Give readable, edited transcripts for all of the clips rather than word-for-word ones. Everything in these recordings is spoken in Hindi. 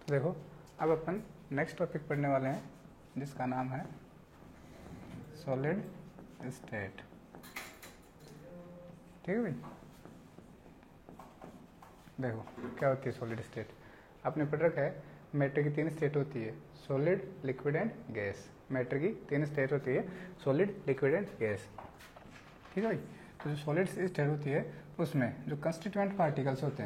देखो अब अपन नेक्स्ट टॉपिक पढ़ने वाले हैं जिसका नाम है सॉलिड स्टेट। ठीक है भाई। देखो क्या होती है सॉलिड स्टेट, आपने पढ़ रखा है मैटर की 3 स्टेट होती है, solid, liquid and gas. Matter की 3 स्टेट होती है, सॉलिड, लिक्विड एंड गैस। ठीक है भाई। तो जो सॉलिड स्टेट होती है उसमें जो कंस्टिट्यूएंट पार्टिकल्स होते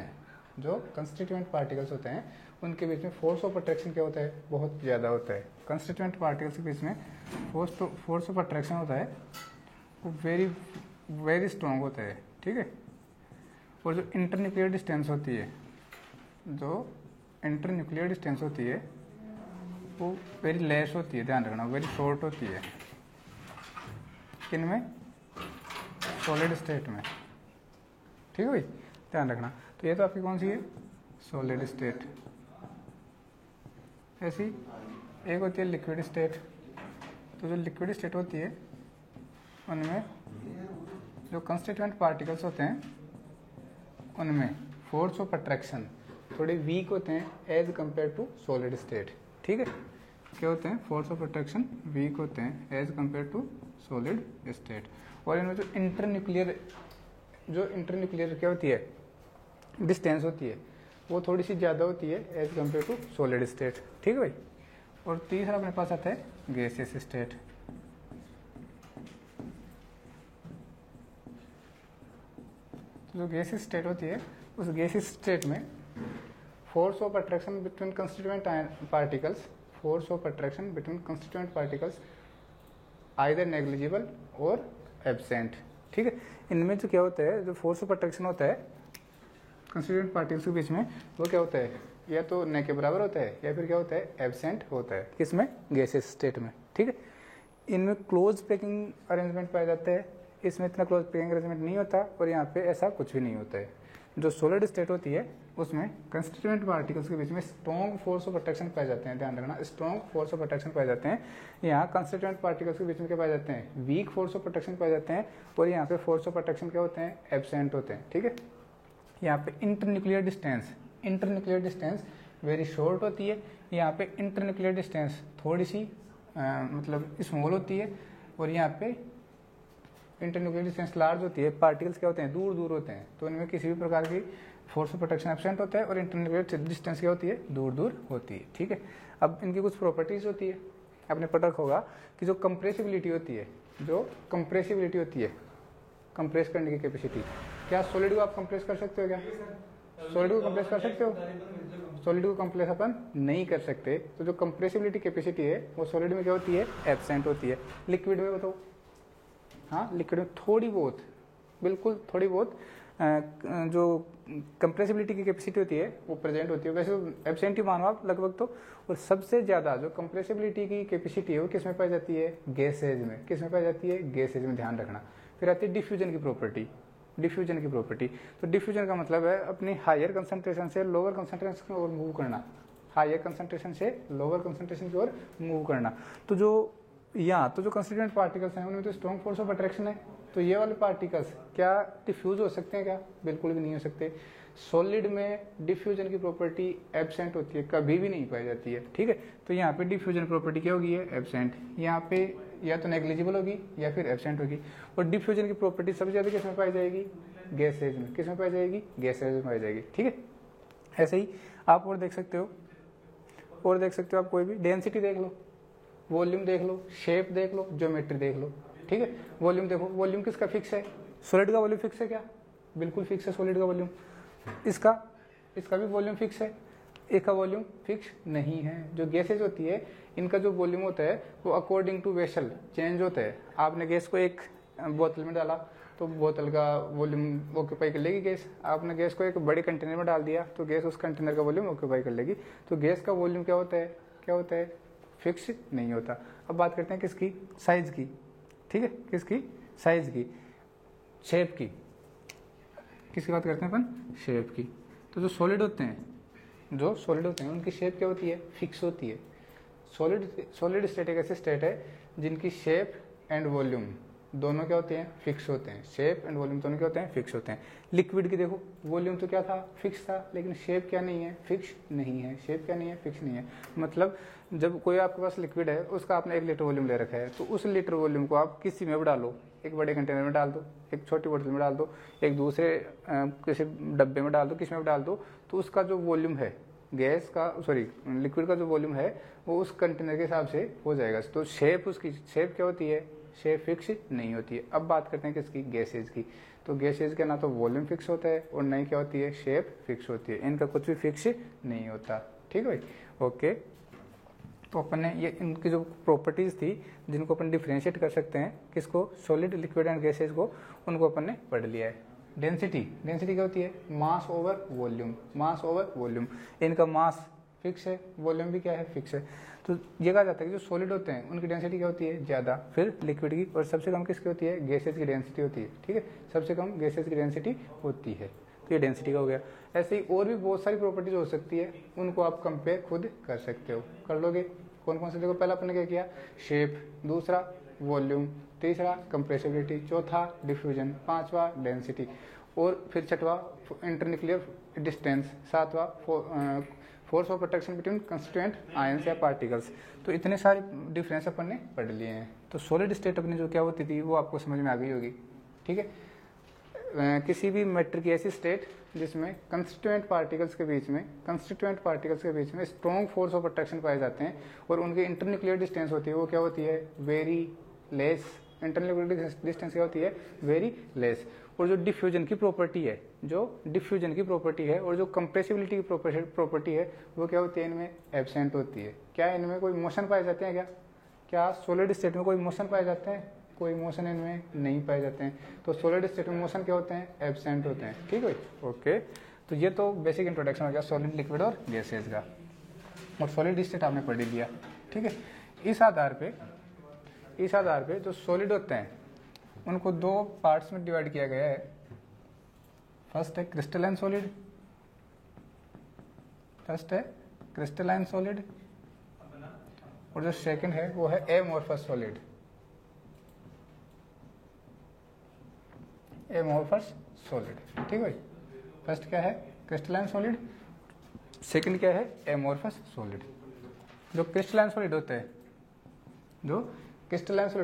हैं, उनके बीच में फोर्स ऑफ अट्रैक्शन क्या होता है, बहुत ज़्यादा होता है। कंस्टिट्यूएंट पार्टिकल्स के बीच में फोर्स ऑफ अट्रैक्शन होता है वो वेरी स्ट्रॉन्ग होता है। ठीक है। और जो इंटरन्यूक्लियर डिस्टेंस होती है वो वेरी लेस होती है, ध्यान रखना, वेरी शॉर्ट होती है। किनमें? सॉलिड स्टेट में। ठीक है भाई, ध्यान रखना। तो ये तो आपकी कौन सी है, सॉलिड स्टेट। ऐसी एक होती है लिक्विड स्टेट। तो जो लिक्विड स्टेट होती है उनमें जो कंस्टिट्यूएंट पार्टिकल्स होते हैं उनमें फोर्स ऑफ अट्रैक्शन थोड़े वीक होते हैं as compare to solid state. ठीक है। क्या होते हैं? फोर्स ऑफ अट्रैक्शन वीक होते हैं as compare to solid state. और इनमें जो इंटरन्यूक्लियर क्या होती है, डिस्टेंस होती है, वो थोड़ी सी ज़्यादा होती है as compare to solid state. ठीक है भाई। और तीसरा अपने पास आता है गैसियस स्टेट। तो जो गैसियस स्टेट होती है उस गैसियस स्टेट में force of attraction between constituent particles either negligible और एब्सेंट। ठीक है। इनमें जो क्या होता है, जो फोर्स ऑफ अट्रैक्शन होता है कंस्टिट्यूएंट पार्टिकल्स के बीच में, वो क्या होता है, या तो न के बराबर होता है या फिर क्या होता है, एब्सेंट होता है। किसमें? गैसियस स्टेट में। ठीक है। इनमें क्लोज पैकिंग अरेंजमेंट पाया जाता है, इसमें इतना क्लोज पैकिंग अरेंजमेंट नहीं होता और यहाँ पे ऐसा कुछ भी नहीं होता है। जो सॉलिड स्टेट होती है उसमें कंस्टिट्यूएंट पार्टिकल्स के बीच में स्ट्रॉन्ग फोर्स ऑफ अट्रैक्शन पाए जाते हैं, ध्यान रखना, स्ट्रॉन्ग फोर्स ऑफ अट्रैक्शन पाए जाते हैं। यहाँ कंस्टिट्यूएंट पार्टिकल्स के बीच में क्या पाए जाते हैं, वीक फोर्स ऑफ अट्रैक्शन पाए जाते हैं। और यहाँ पे फोर्स ऑफ अट्रैक्शन क्या होते हैं, एब्सेंट होते हैं। ठीक है। यहाँ पे इंटरन्यूक्लियर डिस्टेंस वेरी शॉर्ट होती है, यहाँ पे इंटरन्यूक्लियर डिस्टेंस थोड़ी सी मतलब स्मॉल होती है। और यहाँ पे इंटरन्यूक्लियर डिस्टेंस लार्ज होती है, पार्टिकल्स क्या होते हैं, दूर दूर होते हैं। तो इनमें किसी भी प्रकार की फोर्स ऑफ अट्रैक्शन एब्सेंट होता है और इंटरन्यूक्लियर डिस्टेंस क्या होती है, दूर दूर होती है। ठीक है। अब इनकी कुछ प्रॉपर्टीज होती है, आपने पढ़ा होगा कि जो कंप्रेसिबिलिटी होती है, कंप्रेस करने की कैपेसिटी, क्या सॉलिड को आप कंप्रेस कर सकते हो? क्या सॉलिड को कंप्रेस कर सकते हो? सॉलिड को कंप्रेस अपन नहीं कर सकते। तो जो कंप्रेसिबिलिटी कैपेसिटी है वो सॉलिड में क्या होती है, एब्सेंट होती है। लिक्विड में बताओ, हाँ, लिक्विड में थोड़ी बहुत, बिल्कुल थोड़ी बहुत जो कंप्रेसिबिलिटी की कैपेसिटी होती है वो प्रेजेंट होती है। वैसे एब्सेंट ही मानो आप लगभग तो। और सबसे ज़्यादा जो कंप्रेसिबिलिटी की कैपेसिटी है वो किस में पाई जाती है, गैसेज में। किस में पाई जाती है, गैसेज में, ध्यान रखना। फिर आती है डिफ्यूजन की प्रॉपर्टी। तो डिफ्यूजन का मतलब है अपनी हायर कंसंट्रेशन से लोअर कंसंट्रेशन की ओर मूव करना, तो जो कंस्टिट्यूएंट पार्टिकल्स हैं उनमें तो स्ट्रॉन्ग फोर्स ऑफ अट्रैक्शन है। तो ये वाले पार्टिकल्स क्या डिफ्यूज हो सकते हैं? क्या बिल्कुल भी नहीं हो सकते। सॉलिड में डिफ्यूजन की प्रॉपर्टी एब्सेंट होती है, कभी भी नहीं पाई जाती है। ठीक है। तो यहाँ पे डिफ्यूजन प्रॉपर्टी क्या होगी, एब्सेंट। यहाँ पे या तो नेग्लिजिबल होगी या फिर एब्सेंट होगी। और डिफ्यूजन की प्रॉपर्टी सबसे ज्यादा किसमें पाई जाएगी, गैसेज में। किसमें पाई जाएगी, गैसेज में पाई जाएगी। ठीक है। ऐसे ही आप और देख सकते हो आप कोई भी डेंसिटी देख लो, वॉल्यूम देख लो, शेप देख लो, ज्योमेट्री देख लो। ठीक है। वॉल्यूम देखो, वॉल्यूम किसका फिक्स है, सॉलिड का वॉल्यूम फिक्स है क्या, बिल्कुल फिक्स है सॉलिड का वॉल्यूम। इसका भी वॉल्यूम फिक्स है, एक का वॉल्यूम फिक्स नहीं है। जो गैसेज होती है इनका जो वॉल्यूम होता है वो अकॉर्डिंग टू वेसल चेंज होता है। आपने गैस को एक बोतल में डाला तो बोतल का वॉल्यूम ऑक्यूपाई कर लेगी गैस। आपने गैस को एक बड़े कंटेनर में डाल दिया तो गैस उस कंटेनर का वॉल्यूम ऑक्यूपाई कर लेगी। तो गैस का वॉल्यूम क्या होता है, फिक्स नहीं होता। अब बात करते हैं किसकी, साइज की। ठीक है। किसकी, साइज की, शेप की। किसकी बात करते हैं अपन, शेप की। तो जो सॉलिड होते हैं उनकी शेप क्या होती है, फिक्स होती है। सॉलिड स्टेट एक ऐसे स्टेट है जिनकी शेप एंड वॉल्यूम दोनों क्या होते हैं, फिक्स होते हैं। शेप एंड वॉल्यूम दोनों क्या होते हैं, फिक्स होते हैं। लिक्विड की देखो, वॉल्यूम तो क्या था, फिक्स था, लेकिन शेप क्या नहीं है, फिक्स नहीं है। शेप क्या नहीं है, फिक्स नहीं है। मतलब जब कोई आपके पास लिक्विड है, उसका आपने 1 लीटर वॉल्यूम ले रखा है, तो उस लीटर वॉल्यूम को आप किसी में भी डालो, एक बड़े कंटेनर में डाल दो, एक छोटी बोतल में डाल दो, एक दूसरे किसी डब्बे में डाल दो, किसी में भी डाल दो, तो उसका जो वॉल्यूम है गैस का, सॉरी लिक्विड का जो वॉल्यूम है वो उस कंटेनर के हिसाब से हो जाएगा। तो शेप, उसकी शेप क्या होती है, शेप फिक्स नहीं होती है। अब बात करते हैं किसकी, गैसेज की। तो गैसेज का ना तो वॉल्यूम फिक्स होता है और ना ही क्या होती है, शेप फिक्स होती है। इनका कुछ भी फिक्स नहीं होता। ठीक है भाई, ओके। तो अपन ने ये इनकी जो प्रॉपर्टीज थी जिनको अपन डिफ्रेंशिएट कर सकते हैं, किसको, सॉलिड, लिक्विड एंड गैसेज को, उनको अपन ने पढ़ लिया है। डेंसिटी, डेंसिटी क्या होती है, मास ओवर वॉल्यूम, मास ओवर वॉल्यूम। इनका मास फिक्स है, वॉल्यूम भी क्या है, फिक्स है। तो ये कहा जाता है कि जो सॉलिड होते हैं उनकी डेंसिटी क्या होती है, ज़्यादा, फिर लिक्विड की, और सबसे कम किसकी होती है, गैसेज की डेंसिटी होती है। ठीक है, सबसे कम गैसेज की डेंसिटी होती है। तो ये डेंसिटी का हो गया। ऐसे ही और भी बहुत सारी प्रॉपर्टीज हो सकती है, उनको आप कंपेयर खुद कर सकते हो, कर लोगे। कौन कौन से, देखो पहला अपन ने क्या किया, शेप, दूसरा वॉल्यूम, तीसरा कंप्रेसिबिलिटी, चौथा डिफ्यूजन, पांचवा डेंसिटी, और फिर छठवा इंटरन्यूक्लियर डिस्टेंस, सातवां force of attraction between constituent ions या पार्टिकल्स। तो इतने सारे डिफरेंस अपन ने पढ़ लिए हैं। तो सॉलिड स्टेट अपनी जो क्या होती थी वो आपको समझ में आ गई होगी। ठीक है, किसी भी मैटर की ऐसी स्टेट जिसमें कंस्टिट्यूएंट पार्टिकल्स के बीच में स्ट्रॉन्ग फोर्स ऑफ अट्रैक्शन पाए जाते हैं और उनकी इंटरन्यूक्लियर डिस्टेंस होती है, वो क्या होती है, वेरी लेस। इंटरन्यूक्लियर डिस्टेंस क्या होती है, वेरी लेस। और जो डिफ्यूजन की प्रॉपर्टी है, और जो कंप्रेसिबिलिटी की प्रॉपर्टी है, वो क्या होती है, इनमें एब्सेंट होती है। क्या इनमें कोई मोशन पाए जाते हैं, क्या सॉलिड स्टेट में कोई मोशन पाए जाते हैं, कोई मोशन इनमें नहीं पाए जाते हैं। तो सॉलिड स्टेट में मोशन क्या होते हैं, एब्सेंट होते हैं। ठीक है, ओके। तो ये तो बेसिक इंट्रोडक्शन हो गया सॉलिड, लिक्विड और गैसेज का, और सॉलिड स्टेट आपने पढ़ लिया। ठीक है, इस आधार पे जो सॉलिड होते हैं उनको 2 पार्ट्स में डिवाइड किया गया है। फर्स्ट है क्रिस्टलाइन सॉलिड, और जो सेकंड है वो है एमोर्फस सॉलिड। ठीक है, फर्स्ट क्या है, क्रिस्टलाइन सॉलिड, सेकंड क्या है, एमोर्फस सॉलिड। जो क्रिस्टलाइन सॉलिड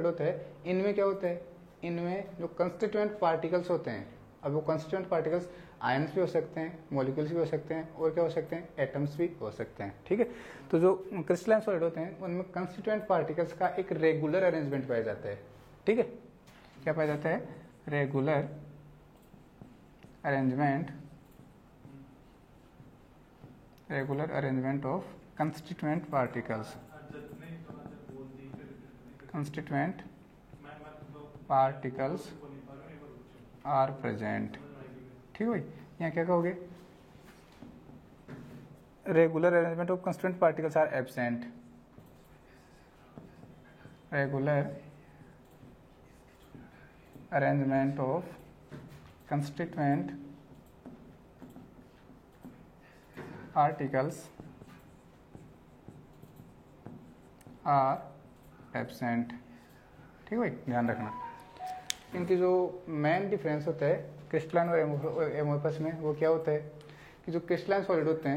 होते हैं, इनमें क्या होता है, इनमें जो कंस्टिट्यूएंट पार्टिकल्स होते हैं, अब वो कंस्टिट्यूएंट पार्टिकल्स आयंस भी हो सकते हैं, मॉलिक्यूल्स भी हो सकते हैं, और क्या हो सकते हैं, एटम्स भी हो सकते हैं। ठीक है, तो जो क्रिस्टलाइन सॉलिड होते हैं उनमें कंस्टिट्यूएंट पार्टिकल्स का एक रेगुलर अरेंजमेंट पाया जाता है। ठीक है, क्या पाया जाता है, regular arrangement of constituent particles are present. ठीक है भाई, यहाँ क्या कहोगे, regular arrangement of constituent particles are absent. Regular arrangement of constituent particles are absent। ठीक है भाई, ध्यान रखना। इनकी जो मेन डिफरेंस होता है क्रिस्टलाइन और एमोर्फस में, वो क्या होता है कि जो क्रिस्टलाइन सॉलिड होते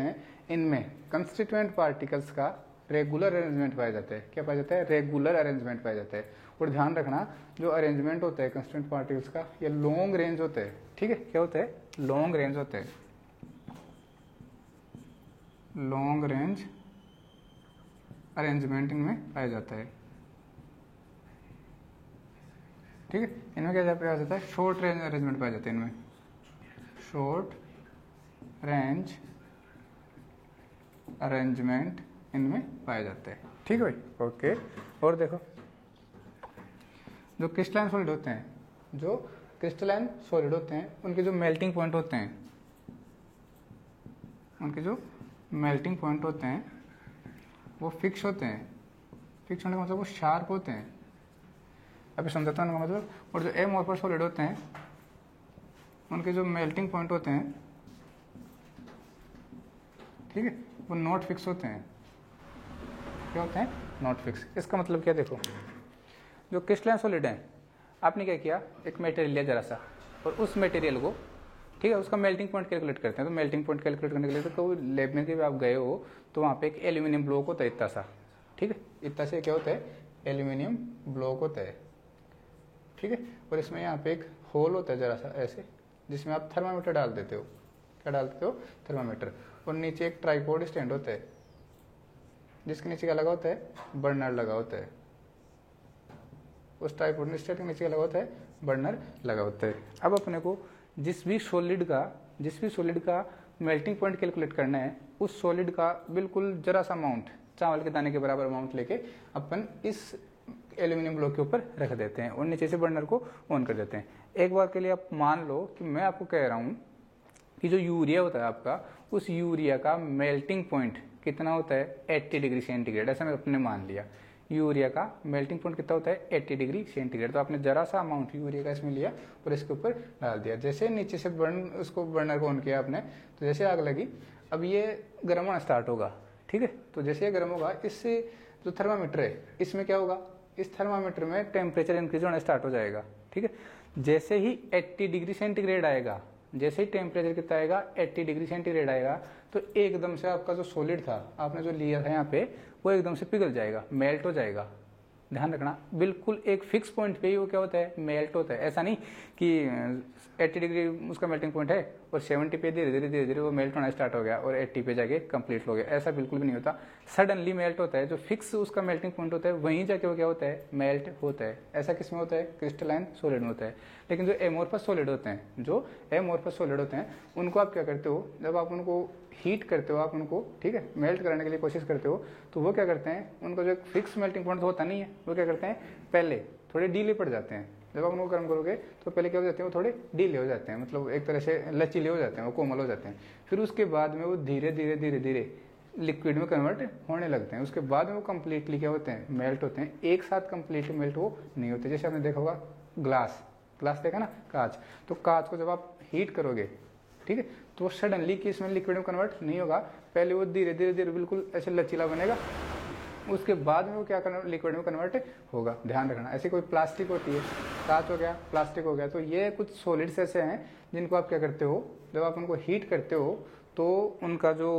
हैं इनमें कंस्टिट्यूएंट पार्टिकल्स का रेगुलर अरेंजमेंट पाया जाता है। क्या पाया जाता है, रेगुलर अरेंजमेंट पाया जाता है। और ध्यान रखना, जो अरेंजमेंट होता है कंस्टिट्यूएंट पार्टिकल्स का, ये लॉन्ग रेंज होता है। ठीक है, क्या होता है, लॉन्ग रेंज होता है। लॉन्ग रेंज अरेंजमेंट इनमें पाया जाता है। ठीक है, इनमें क्या पाया जाता है, शॉर्ट रेंज अरेंजमेंट पाया जाता है। इनमें शॉर्ट रेंज अरेंजमेंट इनमें पाया जाता है। ठीक है भाई, ओके। और देखो, जो क्रिस्टलाइन सॉलिड होते हैं उनके जो मेल्टिंग पॉइंट होते हैं, वो फिक्स होते हैं। फिक्स होने का मतलब वो शार्प होते हैं। अभी समझाता हूँ उनका मतलब। और जो एमोर्फस सॉलिड होते हैं उनके जो मेल्टिंग पॉइंट होते हैं, ठीक है, वो नॉट फिक्स होते हैं। क्या होते हैं, नॉट फिक्स। इसका मतलब क्या, देखो, जो क्रिस्टलाइन सॉलिड है, आपने क्या किया, एक मटेरियल लिया जरा सा, और उस मटेरियल को, ठीक है, उसका मेल्टिंग पॉइंट कैलकुलेट करते हैं। तो मेल्टिंग पॉइंट कैलकुलेट करने के लिए तो लैब में जब आप गए हो तो वहाँ पे एक एल्यूमिनियम ब्लॉक होता है इतना सा, ठीक है, इतना से क्या होता है, एल्यूमिनियम ब्लॉक होता है, ठीक है। और इसमें यहाँ पे एक होल होता है जरा सा ऐसे, जिसमें आप थर्मामीटर डाल देते हो। क्या डाल देते हो, थर्मामीटर। और नीचे एक ट्राइपॉड स्टैंड होता है, जिसके नीचे क्या लगा होता है, बर्नर लगा होता है। उस ट्राइपॉड स्टैंड के नीचे क्या लगा होता है, बर्नर लगा होता है। अब अपने को जिस भी सॉलिड का मेल्टिंग पॉइंट कैलकुलेट करना है, उस सॉलिड का बिल्कुल जरा सा अमाउंट, चावल के दाने के बराबर अमाउंट लेके अपन इस एल्यूमिनियम ब्लॉक के ऊपर रख देते हैं और नीचे से बर्नर को ऑन कर देते हैं। एक बार के लिए आप मान लो कि मैं आपको कह रहा हूँ कि जो यूरिया होता है आपका, उस यूरिया का मेल्टिंग पॉइंट कितना होता है, 80 डिग्री सेंटीग्रेड। ऐसा मैं अपने मान लिया, यूरिया का मेल्टिंग पॉइंट कितना होता है, 80 डिग्री सेंटीग्रेड। तो आपने जरा सा अमाउंट यूरिया का इसमें लिया और इसके ऊपर डाल दिया। जैसे नीचे से उसको बर्नर को ऑन किया आपने, तो जैसे आग लगी, अब ये गर्म होना स्टार्ट होगा, ठीक है। तो जैसे ये गर्म होगा, इससे जो थर्मामीटर है इसमें क्या होगा, इस थर्मामीटर में टेम्परेचर इंक्रीज होना स्टार्ट हो जाएगा, ठीक है। जैसे ही 80 डिग्री सेंटीग्रेड आएगा, जैसे ही टेम्परेचर कितना आएगा, 80 डिग्री सेंटीग्रेड आएगा, तो एकदम से आपका जो सॉलिड था आपने जो लिया था यहाँ पे, वो एकदम से पिघल जाएगा, मेल्ट हो जाएगा। ध्यान रखना, बिल्कुल एक फिक्स पॉइंट पे ही वो क्या होता है, मेल्ट होता है। ऐसा नहीं कि 80 डिग्री उसका मेल्टिंग पॉइंट है और 70 पे धीरे धीरे वो मेल्ट होना स्टार्ट हो गया और 80 पे जाके कंप्लीट हो गया। ऐसा बिल्कुल भी नहीं होता, सडनली मेल्ट होता है। जो फिक्स उसका मेल्टिंग पॉइंट होता है वहीं जाके वो क्या होता है, मेल्ट होता है। ऐसा किसमें होता है, क्रिस्टलाइन सॉलिड में होता है। लेकिन जो एमोर्फस सॉलिड होते हैं, उनको आप क्या करते हो, जब आप उनको हीट करते हो, आप उनको, ठीक है, मेल्ट कराने के लिए कोशिश करते हो, तो वो क्या करते हैं, उनको जो एक फिक्स मेल्टिंग पॉइंट होता नहीं है, वो क्या करते हैं, पहले थोड़े डीले पड़ जाते हैं। जब आप उनको गर्म करोगे तो पहले क्या हो जाते हैं, वो थोड़े डीले हो जाते हैं, मतलब एक तरह से लचीले हो जाते हैं, वो कोमल हो जाते हैं। फिर उसके बाद में वो धीरे धीरे लिक्विड में कन्वर्ट होने लगते हैं। उसके बाद में वो कंप्लीटली क्या होते हैं, मेल्ट होते हैं। एक साथ कंप्लीटली मेल्ट वो नहीं होते। जैसे आपने देखा होगा ग्लास देखा ना, कांच। तो कांच को जब आप हीट करोगे, ठीक है, तो वो सडनली कि इसमें लिक्विड में कन्वर्ट नहीं होगा, पहले वो धीरे धीरे बिल्कुल ऐसे लचीला बनेगा, उसके बाद में वो क्या करना, लिक्विड में कन्वर्ट होगा। ध्यान रखना, ऐसी कोई प्लास्टिक होती है, कांच हो गया, प्लास्टिक हो गया, तो ये कुछ सॉलिड्स ऐसे हैं जिनको आप क्या करते हो, जब आप उनको हीट करते हो तो उनका जो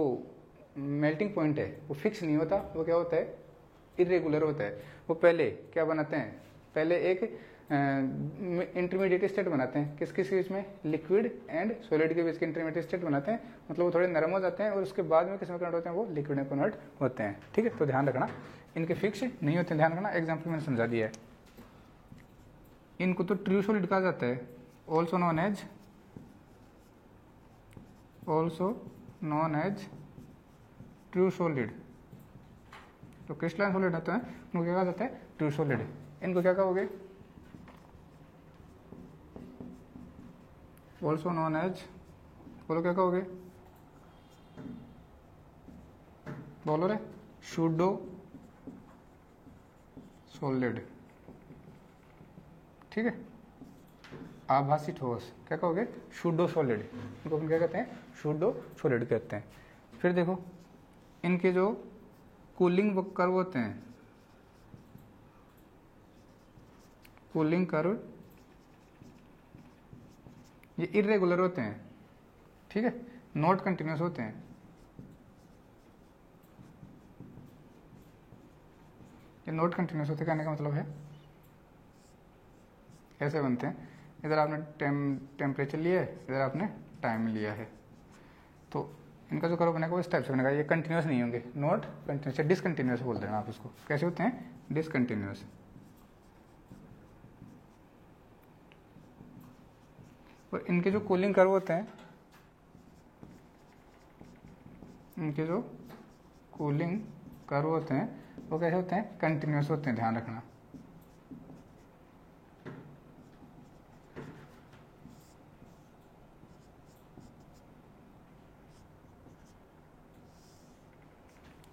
मेल्टिंग पॉइंट है वो फिक्स नहीं होता, वो क्या होता है, इरेगुलर होता है। वो पहले क्या बनाते हैं, पहले एक इंटरमीडिएट स्टेट बनाते हैं, किस बीच में, लिक्विड एंड सॉलिड के बीच के इंटरमीडिएट स्टेट बनाते हैं, मतलब वो थोड़े नरम हो जाते हैं और उसके बाद में किस में कन्वर्ट होते हैं, वो लिक्विड में कन्वर्ट होते हैं, ठीक है। तो ध्यान रखना, इनके फिक्स नहीं होते, ध्यान रखना। एग्जाम्पल मैंने समझा दिया है। इनको तो ट्रू सॉलिड कहा जाता है, also known as true solid. तो क्रिस्टलाइन सॉलिड होते हैं उनको क्या कहा जाता है, ट्रू सॉलिड। इनको क्या कहोगे, ऑल्सो नॉन एज, बोलो क्या कहोगे, बोलो रे, सूडो सॉलिड, ठीक है। आभासी ठोस क्या कहोगे, सूडो सॉलिड। इनको अपन क्या कहते हैं, सूडो सॉलिड कहते हैं। फिर देखो, इनके जो कूलिंग कर्व होते हैं, कूलिंग कर्व ये इरेगुलर होते हैं, ठीक है, नॉट कंटिन्यूस होते हैं। ये नॉट कंटिन्यूस होते कहने का मतलब है, ऐसे बनते हैं, इधर आपने टेम्परेचर लिया है, इधर आपने टाइम लिया है, तो इनका जो कर्व बनेगा वो इस टाइप से बनेगा। ये कंटिन्यूस नहीं होंगे, नॉट कंटिन्यूस, डिसकंटिन्यूस बोल देना आप इसको। कैसे होते हैं, डिसकंटिन्यूस। और इनके जो कूलिंग कर्व होते हैं, इनके जो कूलिंग कर्व होते हैं वो कैसे होते हैं, कंटिन्यूस होते हैं। ध्यान रखना,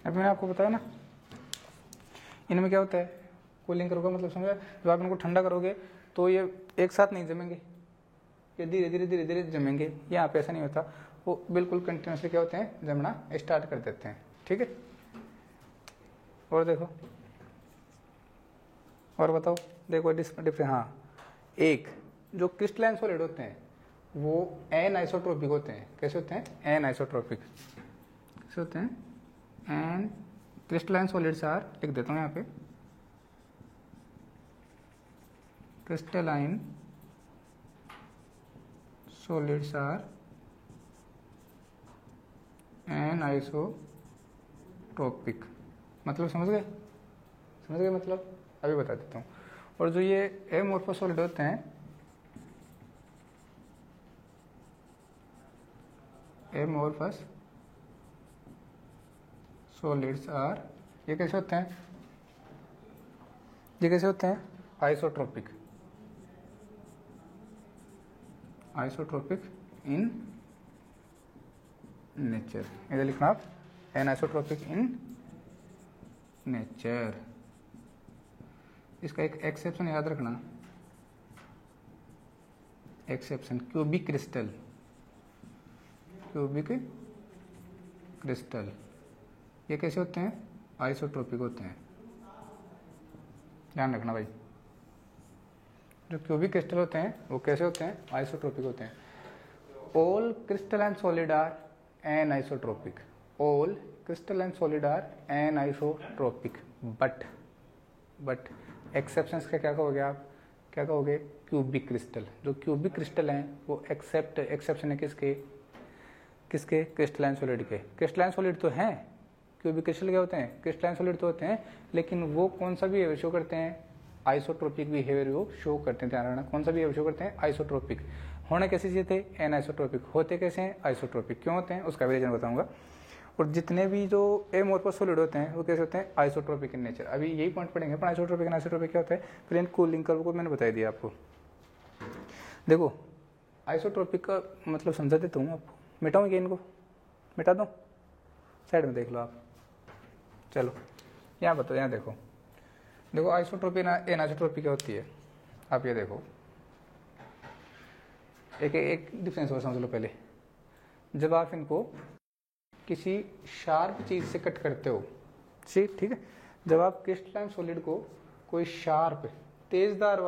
अभी मैंने आपको बताया ना, इनमें क्या होता है, कूलिंग कर्व का मतलब समझा। जब आप इनको ठंडा करोगे तो ये एक साथ नहीं जमेंगे, ये धीरे धीरे जमेंगे। यहाँ पे ऐसा नहीं होता, वो बिल्कुल कंटिन्यूसली क्या होते हैं, जमना स्टार्ट कर देते हैं, ठीक है। और देखो, और बताओ। देखो डिफरेंस, हाँ, एक जो क्रिस्टलाइन सॉलिड होते हैं वो एन आइसोट्रोपिक होते हैं। कैसे होते हैं? Anisotropic. कैसे होते हैं? एन क्रिस्टलाइन सॉलिड्स आर, लिख देता हूँ यहाँ पे, crystalline solids are anisotropic. मतलब समझ गए? समझ गए मतलब? अभी बता देता हूँ। और जो ये एमोर्फस सॉलिड होते हैं, एमोर्फस सॉलिड्स आर, ये कैसे होते हैं? ये कैसे होते हैं? आइसोट्रोपिक। Isotropic in nature. इधर लिखना आप, एन आइसोट्रोपिक इन नेचर। इसका एक एक्सेप्शन याद रखना, exception, cubic crystal. Cubic crystal ये कैसे होते हैं? आइसोट्रोपिक होते हैं। ध्यान रखना भाई, जो क्यूबिक क्रिस्टल होते हैं वो कैसे होते हैं? आइसोट्रोपिक होते हैं। All crystalline solid are anisotropic. All crystalline solid are anisotropic, but exceptions का क्या कहोगे आप? क्या कहोगे? Cubic crystal. जो क्यूबिक क्रिस्टल हैं वो एक्सेप्शन है किसके? क्रिस्टलाइन सॉलिड के। क्रिस्टलाइन सॉलिड तो हैं, क्यूबिक क्रिस्टल क्या होते हैं? क्रिस्टलाइन सॉलिड तो होते हैं, लेकिन वो कौन सा बिहेवियर शो करते हैं? आइसोट्रोपिक बिहेवियर वो शो करते हैं। ध्यान रखना, कौन सा बिहेवियर शो करते हैं? आइसोट्रोपिक। होने कैसे चाहिए थे? Anisotropic. होते कैसे हैं? आइसोट्रोपिक। क्यों होते हैं उसका भी रीजन बताऊंगा। और जितने भी जो एमोर्फस सॉलिड होते हैं वो कैसे होते हैं? Isotropic in nature. अभी यही पॉइंट पढ़ेंगे, पर आइसोट्रोपिक एंड आइसोट्रोपिक क्या होता है? फिर इन कूलिंग कर्व को मैंने बता दिया आपको। देखो आइसोट्रोपिक का मतलब समझा देता हूँ आपको। मिटाऊँ क्या इनको? मिटा दो, साइड में देख लो आप। चलो यहाँ बताओ, यहाँ देखो। देखो आइसोट्रोपिक एन आइसोट्रोपिक क्या होती है? आप ये देखो, एक डिफरेंस और समझ लो पहले। जब आप इनको किसी शार्प चीज से कट करते हो, ठीक है, जब आप क्रिस्टलाइन सॉलिड को कोई शार्प तेजदार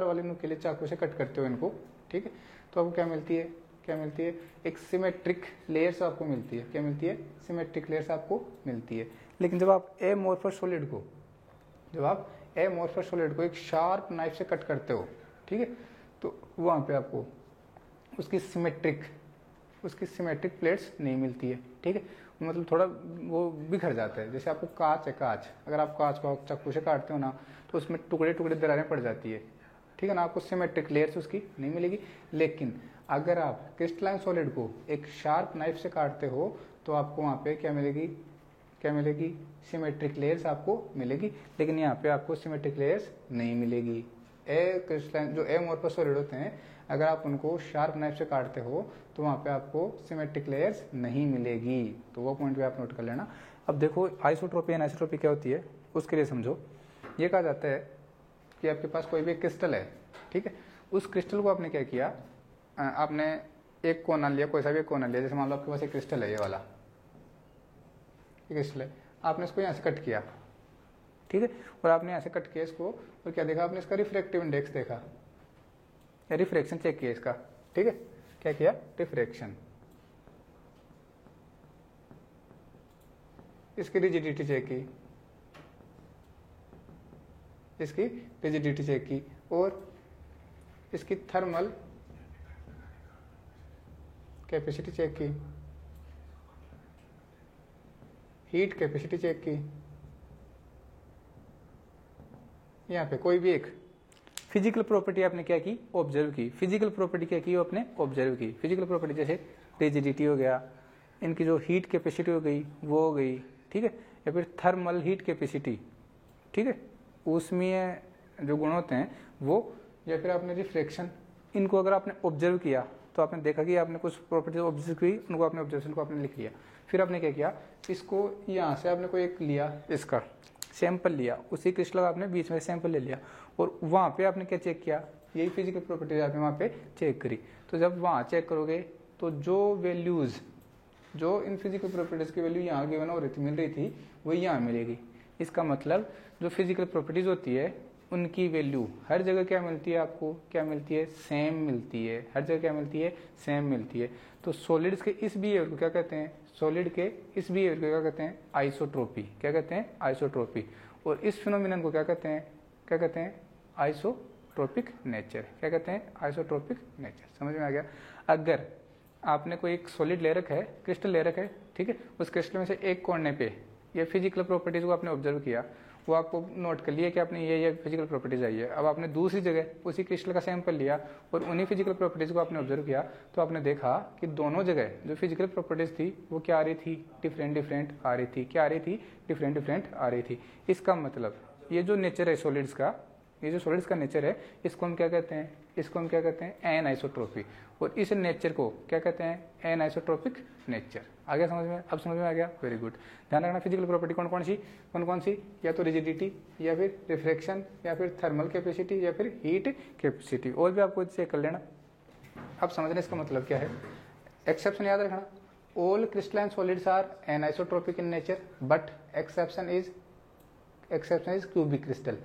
वाले नुकीले चाकू से कट करते हो इनको, ठीक है, तो आपको क्या मिलती है? एक सिमेट्रिक लेयर्स आपको मिलती है। क्या मिलती है? सिमेट्रिक लेयर्स आपको मिलती है। लेकिन जब आप एमोर्फस सॉलिड को एक शार्प नाइफ से कट करते हो, ठीक है, तो वहां पे आपको उसकी सिमेट्रिक प्लेट्स नहीं मिलती है, ठीक है, मतलब थोड़ा वो बिखर जाता है। जैसे आपको कांच है, अगर आप कांच को चाकू से काटते हो ना, तो उसमें टुकड़े दरारें पड़ जाती है, ठीक है ना, आपको सिमेट्रिक लेयर्स उसकी नहीं मिलेगी। लेकिन अगर आप क्रिस्टलाइन सॉलिड को एक शार्प नाइफ से काटते हो तो आपको वहां पे क्या मिलेगी? सिमेट्रिक लेयर्स आपको मिलेगी। लेकिन यहाँ पे आपको सिमेट्रिक लेयर्स नहीं मिलेगी। क्रिस्टलाइन जो एमोर्फस सॉलिड होते हैं, अगर आप उनको शार्प नाइफ से काटते हो तो वहां पे आपको सिमेट्रिक लेयर्स नहीं मिलेगी। तो वो पॉइंट भी आप नोट कर लेना। अब देखो आइसोट्रोपी एंड आइसोट्रोपी क्या होती है उसके लिए समझो। ये कहा जाता है कि आपके पास कोई भी क्रिस्टल है, ठीक है, उस क्रिस्टल को आपने क्या किया? आपने एक कोना लिया, कोई सा भी एक कोना लिया। जैसे मान लो आपके पास एक क्रिस्टल है, ये वाला क्रिस्टल है, आपने इसको यहाँ से कट किया, ठीक है, और आपने यहाँ से कट किया इसको, और क्या देखा आपने? इसका रिफ्रैक्टिव इंडेक्स देखा, रिफ्रैक्शन चेक किया इसका, ठीक है, क्या किया? रिफ्रैक्शन। इसकी रिजिडिटी चेक की, और इसकी थर्मल कैपेसिटी चेक की, हीट कैपेसिटी चेक की। यहाँ पे कोई भी एक फिजिकल प्रॉपर्टी आपने क्या की? ऑब्जर्व की। फिजिकल प्रॉपर्टी क्या की? आपने ऑब्जर्व की। फिजिकल प्रॉपर्टी जैसे रिजिडिटी हो गया, इनकी जो हीट कैपेसिटी हो गई वो हो गई, ठीक है, या फिर थर्मल हीट कैपेसिटी, ठीक है, ऊष्मीय जो गुण होते हैं वो, या फिर आपने रिफ्लेक्शन, इनको अगर आपने ऑब्जर्व किया तो आपने देखा कि आपने कुछ प्रॉपर्टी ऑब्जर्व की, उनको आपने ऑब्जर्वेशन को आपने लिख लिया। फिर आपने क्या किया? इसको यहाँ से आपने कोई एक लिया, इसका सैंपल लिया, उसी क्रिस्टल का आपने बीच में सैंपल ले लिया, और वहाँ पे आपने क्या चेक किया? यही फिजिकल प्रॉपर्टीज आपने वहाँ पे चेक करी। तो जब वहाँ चेक करोगे तो जो वैल्यूज, जो इन फिजिकल प्रॉपर्टीज की वैल्यू यहाँ गिवन हो रही थी, मिल रही थी, वो यहाँ मिलेगी। इसका मतलब जो फिजिकल प्रॉपर्टीज होती है उनकी वैल्यू हर जगह क्या मिलती है, आपको क्या मिलती है, सेम मिलती है। हर जगह क्या मिलती है, सेम मिलती है। तो सॉलिड्स के इस बिहेवियर को क्या कहते हैं, सॉलिड के इस बिहेवियर को क्या कहते हैं, आइसोट्रोपी। क्या कहते हैं, आइसोट्रोपी। और इस फिनोमिनन को क्या कहते हैं, क्या कहते हैं, आइसोट्रोपिक नेचर। क्या कहते हैं, आइसोट्रोपिक नेचर। समझ में आ गया। अगर आपने कोई एक सॉलिड ले रखा है, क्रिस्टल ले रखा है, ठीक है, उस क्रिस्टल में से एक कोने पे ये फिजिकल प्रॉपर्टीज को आपने ऑब्जर्व किया, वो आपको नोट कर लिया कि आपने ये फिजिकल प्रॉपर्टीज आई है। अब आपने दूसरी जगह उसी क्रिस्टल का सैंपल लिया और उन्हीं फिजिकल प्रॉपर्टीज को आपने ऑब्जर्व किया, तो आपने देखा कि दोनों जगह जो फिजिकल प्रॉपर्टीज थी वो क्या आ रही थी, डिफरेंट डिफरेंट आ रही थी। क्या आ रही थी, डिफरेंट डिफरेंट आ रही थी। इसका मतलब ये जो नेचर है सॉलिड्स का, ये जो सॉलिड्स का नेचर है, इसको हम क्या कहते हैं, इसको हम क्या कहते हैं, एनआइसोट्रोपी। और इस नेचर को क्या कहते हैं, एनआइसोट्रोपिक नेचर। आ गया समझ में, अब समझ में आ गया, वेरी गुड। ध्यान रखना फिजिकल प्रॉपर्टी कौन कौन सी, या तो रिजिडिटी, या फिर रिफ्रैक्शन, या फिर थर्मल कैपेसिटी, या फिर हीट कैपेसिटी। और भी आपको चेक कर लेना। अब समझना इसका मतलब क्या है। एक्सेप्शन याद रखना, all crystalline solids are anisotropic in nature, but exception is cubic crystal.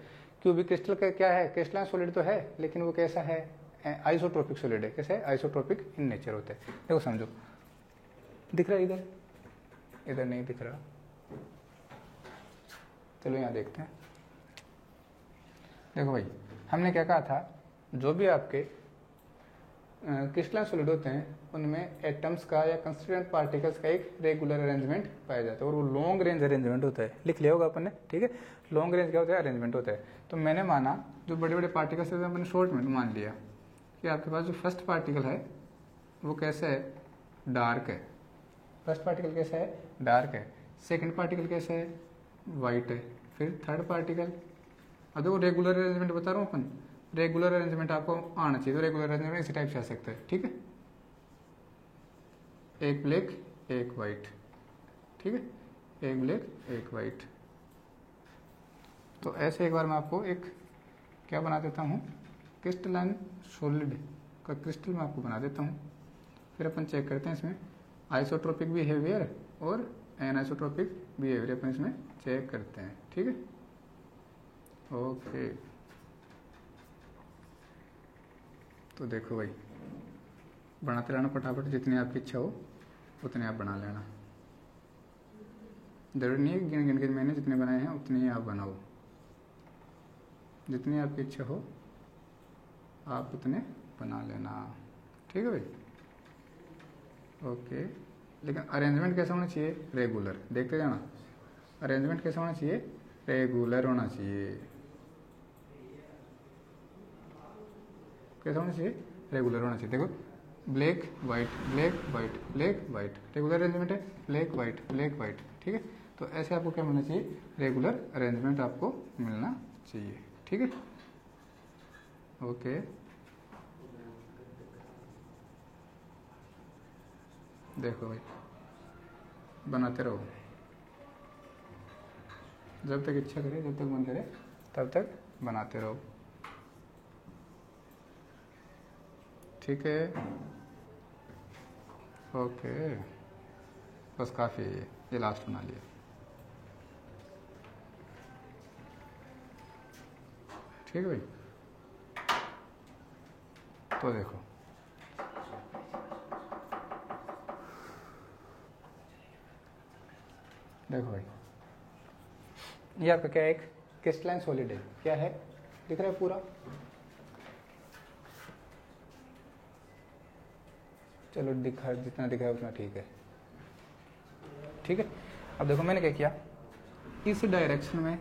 Cubic crystal का क्या है, क्रिस्टलाइन सॉलिड तो है, लेकिन वो कैसा है, आइसोट्रोपिक सॉलिड है। कैसे है, आइसोट्रोपिक इन नेचर होता है। देखो समझो, दिख रहा है इधर, इधर नहीं दिख रहा, चलो यहाँ देखते हैं। देखो भाई, हमने क्या कहा था, जो भी आपके क्रिस्टलाइन सॉलिड होते हैं उनमें एटम्स का या कंस्टिट्यूएंट पार्टिकल्स का एक रेगुलर अरेंजमेंट पाया जाता है, और वो लॉन्ग रेंज अरेंजमेंट होता है। लिख लिया होगा अपन ने, ठीक है। लॉन्ग रेंज क्या होता है, अरेंजमेंट होता है। तो मैंने माना जो बड़े बड़े पार्टिकल्स हैं मैंने शॉर्ट में मान लिया कि आपके पास जो फर्स्ट पार्टिकल है वो कैसा है, डार्क है। फर्स्ट पार्टिकल कैसा है, डार्क है। सेकेंड पार्टिकल कैसा है, वाइट है। फिर थर्ड पार्टिकल, अब देखो रेगुलर अरेंजमेंट बता रहा हूँ अपन, रेगुलर अरेंजमेंट आपको आना चाहिए। तो रेगुलर अरेंजमेंट इसी टाइप से आ सकता है, ठीक है। एक ब्लैक एक वाइट, ठीक है, एक ब्लैक एक वाइट। तो ऐसे एक बार मैं आपको एक क्या बना देता हूँ, क्रिस्टलाइन सॉलिड का क्रिस्टल मैं आपको बना देता हूँ। फिर अपन चेक करते हैं इसमें आइसोट्रोपिक बिहेवियर और एनआइसोट्रोपिक बिहेवियर अपन इसमें चेक करते हैं, ठीक है। ओके, तो देखो भाई, बनाते रहना फटाफट, जितनी आपकी इच्छा हो उतने आप बना लेना। जरूरी नहीं है गिन गिन के मैंने जितने बनाए हैं उतने ही आप बनाओ। जितनी आपकी इच्छा हो आप उतने बना लेना, ठीक है भाई। ओके, लेकिन अरेंजमेंट कैसा होना चाहिए, रेगुलर। देखते जाना, अरेंजमेंट कैसा होना चाहिए, रेगुलर होना चाहिए। कैसा होना चाहिए, रेगुलर होना चाहिए। देखो, black white black white black white, regular arrangement है, ब्लैक वाइट, ठीक है। तो ऐसे आपको क्या मिलना चाहिए, रेगुलर अरेंजमेंट आपको मिलना चाहिए, ठीक है। ओके, देखो भाई, बनाते रहो, जब तक इच्छा करे, जब तक मन करे तब तक बनाते रहो, ठीक है। ओके, बस काफ़ी है, ये लास्ट बना लिया, ठीक है भाई। तो देखो, देखो भाई, ये आपका क्या है, एक क्रिस्टलाइन सॉलिड है। क्या है, दिख रहा है पूरा, चलो दिखा, जितना दिखा है उतना ठीक है, ठीक है। अब देखो मैंने क्या किया, इस डायरेक्शन में